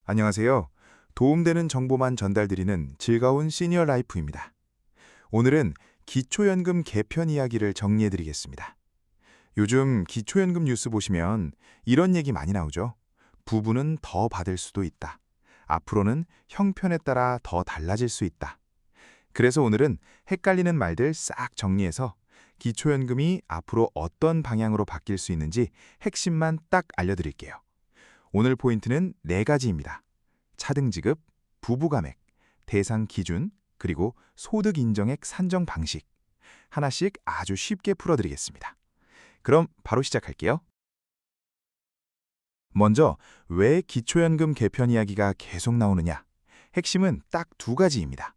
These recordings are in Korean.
안녕하세요. 도움되는 정보만 전달드리는 즐거운 시니어 라이프입니다. 오늘은 기초연금 개편 이야기를 정리해드리겠습니다. 요즘 기초연금 뉴스 보시면 이런 얘기 많이 나오죠. 부부는 더 받을 수도 있다. 앞으로는 형편에 따라 더 달라질 수 있다. 그래서 오늘은 헷갈리는 말들 싹 정리해서 기초연금이 앞으로 어떤 방향으로 바뀔 수 있는지 핵심만 딱 알려드릴게요. 오늘 포인트는 4가지입니다. 차등지급, 부부가액, 대상 기준, 그리고 소득 인정액 산정 방식. 하나씩 아주 쉽게 풀어드리겠습니다. 그럼 바로 시작할게요. 먼저 왜 기초연금 개편 이야기가 계속 나오느냐? 핵심은 딱 2가지입니다.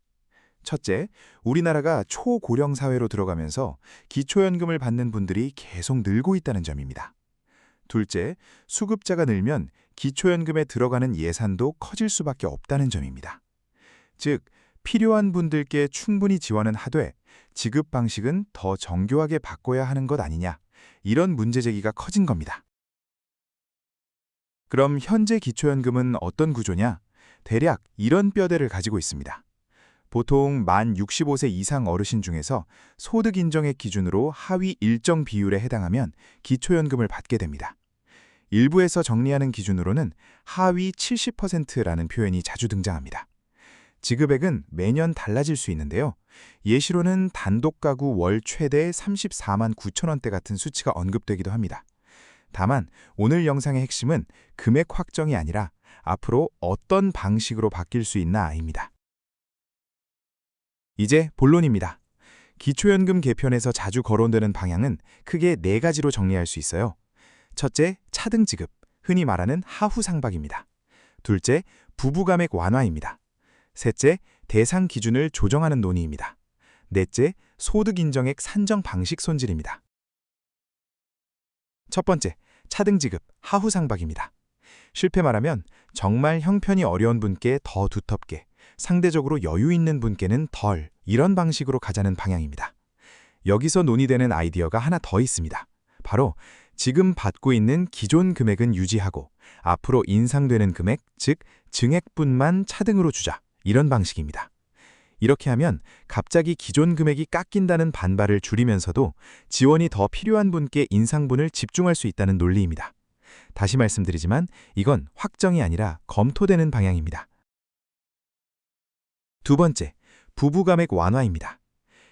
첫째, 우리나라가 초고령 사회로 들어가면서 기초연금을 받는 분들이 계속 늘고 있다는 점입니다. 둘째, 수급자가 늘면 기초연금에 들어가는 예산도 커질 수밖에 없다는 점입니다. 즉, 필요한 분들께 충분히 지원은 하되 지급 방식은 더 정교하게 바꿔야 하는 것 아니냐, 이런 문제 제기가 커진 겁니다. 그럼 현재 기초연금은 어떤 구조냐? 대략 이런 뼈대를 가지고 있습니다. 보통 만 65세 이상 어르신 중에서 소득 인정액 기준으로 하위 일정 비율에 해당하면 기초연금을 받게 됩니다. 일부에서 정리하는 기준으로는 하위 70%라는 표현이 자주 등장합니다. 지급액은 매년 달라질 수 있는데요. 예시로는 단독 가구 월 최대 34만 9천 원대 같은 수치가 언급되기도 합니다. 다만 오늘 영상의 핵심은 금액 확정이 아니라 앞으로 어떤 방식으로 바뀔 수 있나입니다. 이제 본론입니다. 기초연금 개편에서 자주 거론되는 방향은 크게 4가지로 정리할 수 있어요. 첫째, 차등지급, 흔히 말하는 하후상박입니다. 둘째, 부부가액 완화입니다. 셋째, 대상 기준을 조정하는 논의입니다. 넷째, 소득인정액 산정 방식 손질입니다. 첫 번째, 차등지급, 하후상박입니다. 쉽게 말하면 정말 형편이 어려운 분께 더 두텁게, 상대적으로 여유 있는 분께는 덜, 이런 방식으로 가자는 방향입니다. 여기서 논의되는 아이디어가 하나 더 있습니다. 바로 지금 받고 있는 기존 금액은 유지하고 앞으로 인상되는 금액, 즉 증액분만 차등으로 주자, 이런 방식입니다. 이렇게 하면 갑자기 기존 금액이 깎인다는 반발을 줄이면서도 지원이 더 필요한 분께 인상분을 집중할 수 있다는 논리입니다. 다시 말씀드리지만 이건 확정이 아니라 검토되는 방향입니다. 두 번째, 부부가액 완화입니다.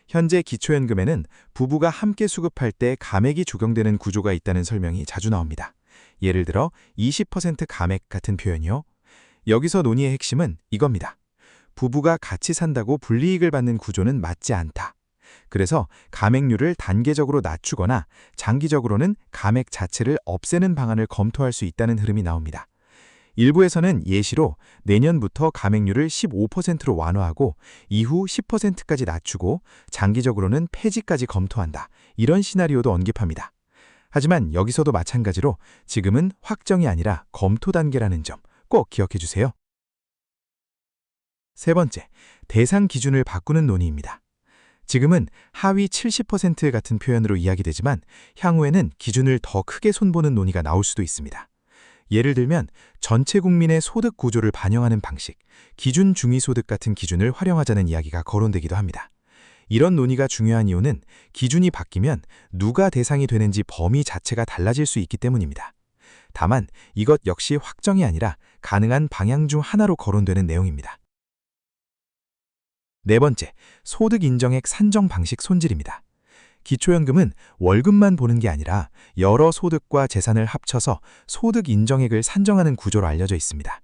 현재 기초연금에는 부부가 함께 수급할 때 감액이 적용되는 구조가 있다는 설명이 자주 나옵니다. 예를 들어 20% 감액 같은 표현이요. 여기서 논의의 핵심은 이겁니다. 부부가 같이 산다고 불이익을 받는 구조는 맞지 않다. 그래서 감액률을 단계적으로 낮추거나 장기적으로는 감액 자체를 없애는 방안을 검토할 수 있다는 흐름이 나옵니다. 일부에서는 예시로 내년부터 감액률을 15%로 완화하고 이후 10%까지 낮추고 장기적으로는 폐지까지 검토한다. 이런 시나리오도 언급합니다. 하지만 여기서도 마찬가지로 지금은 확정이 아니라 검토 단계라는 점 꼭 기억해 주세요. 세 번째, 대상 기준을 바꾸는 논의입니다. 지금은 하위 70% 같은 표현으로 이야기되지만 향후에는 기준을 더 크게 손보는 논의가 나올 수도 있습니다. 예를 들면 전체 국민의 소득 구조를 반영하는 방식, 기준 중위소득 같은 기준을 활용하자는 이야기가 거론되기도 합니다. 이런 논의가 중요한 이유는 기준이 바뀌면 누가 대상이 되는지 범위 자체가 달라질 수 있기 때문입니다. 다만 이것 역시 확정이 아니라 가능한 방향 중 하나로 거론되는 내용입니다. 네 번째, 소득 인정액 산정 방식 손질입니다. 기초연금은 월급만 보는 게 아니라 여러 소득과 재산을 합쳐서 소득 인정액을 산정하는 구조로 알려져 있습니다.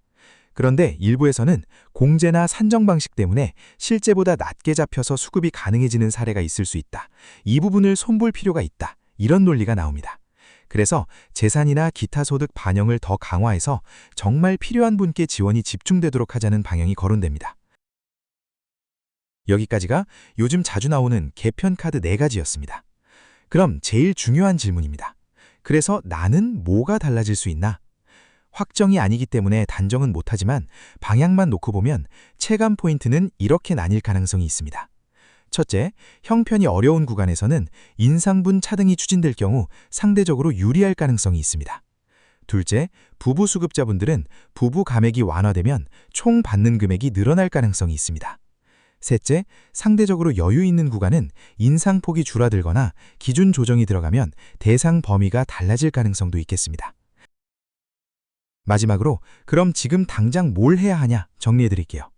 그런데 일부에서는 공제나 산정 방식 때문에 실제보다 낮게 잡혀서 수급이 가능해지는 사례가 있을 수 있다. 이 부분을 손볼 필요가 있다. 이런 논리가 나옵니다. 그래서 재산이나 기타 소득 반영을 더 강화해서 정말 필요한 분께 지원이 집중되도록 하자는 방향이 거론됩니다. 여기까지가 요즘 자주 나오는 개편 카드 4가지였습니다. 그럼 제일 중요한 질문입니다. 그래서 나는 뭐가 달라질 수 있나? 확정이 아니기 때문에 단정은 못하지만 방향만 놓고 보면 체감 포인트는 이렇게 나뉠 가능성이 있습니다. 첫째, 형편이 어려운 구간에서는 인상분 차등이 추진될 경우 상대적으로 유리할 가능성이 있습니다. 둘째, 부부 수급자분들은 부부 감액이 완화되면 총 받는 금액이 늘어날 가능성이 있습니다. 셋째, 상대적으로 여유 있는 구간은 인상폭이 줄어들거나 기준 조정이 들어가면 대상 범위가 달라질 가능성도 있겠습니다. 마지막으로 그럼 지금 당장 뭘 해야 하냐 정리해드릴게요.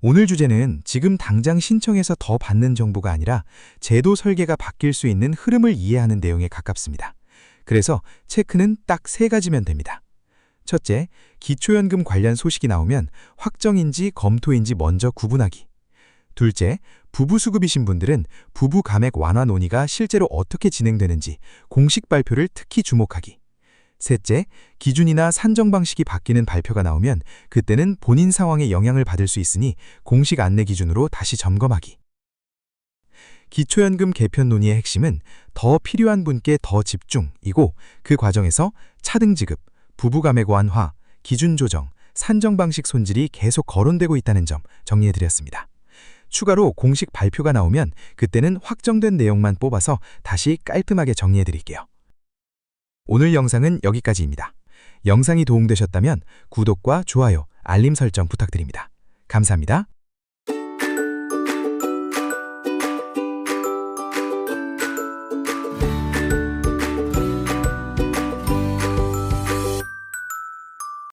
오늘 주제는 지금 당장 신청해서 더 받는 정보가 아니라 제도 설계가 바뀔 수 있는 흐름을 이해하는 내용에 가깝습니다. 그래서 체크는 딱 3가지면 됩니다. 첫째, 기초연금 관련 소식이 나오면 확정인지 검토인지 먼저 구분하기. 둘째, 부부 수급이신 분들은 부부 감액 완화 논의가 실제로 어떻게 진행되는지 공식 발표를 특히 주목하기. 셋째, 기준이나 산정 방식이 바뀌는 발표가 나오면 그때는 본인 상황에 영향을 받을 수 있으니 공식 안내 기준으로 다시 점검하기. 기초연금 개편 논의의 핵심은 더 필요한 분께 더 집중이고 그 과정에서 차등 지급, 부부 감액 완화, 기준 조정, 산정 방식 손질이 계속 거론되고 있다는 점 정리해드렸습니다. 추가로 공식 발표가 나오면 그때는 확정된 내용만 뽑아서 다시 깔끔하게 정리해드릴게요. 오늘 영상은 여기까지입니다. 영상이 도움되셨다면 구독과 좋아요, 알림 설정 부탁드립니다. 감사합니다.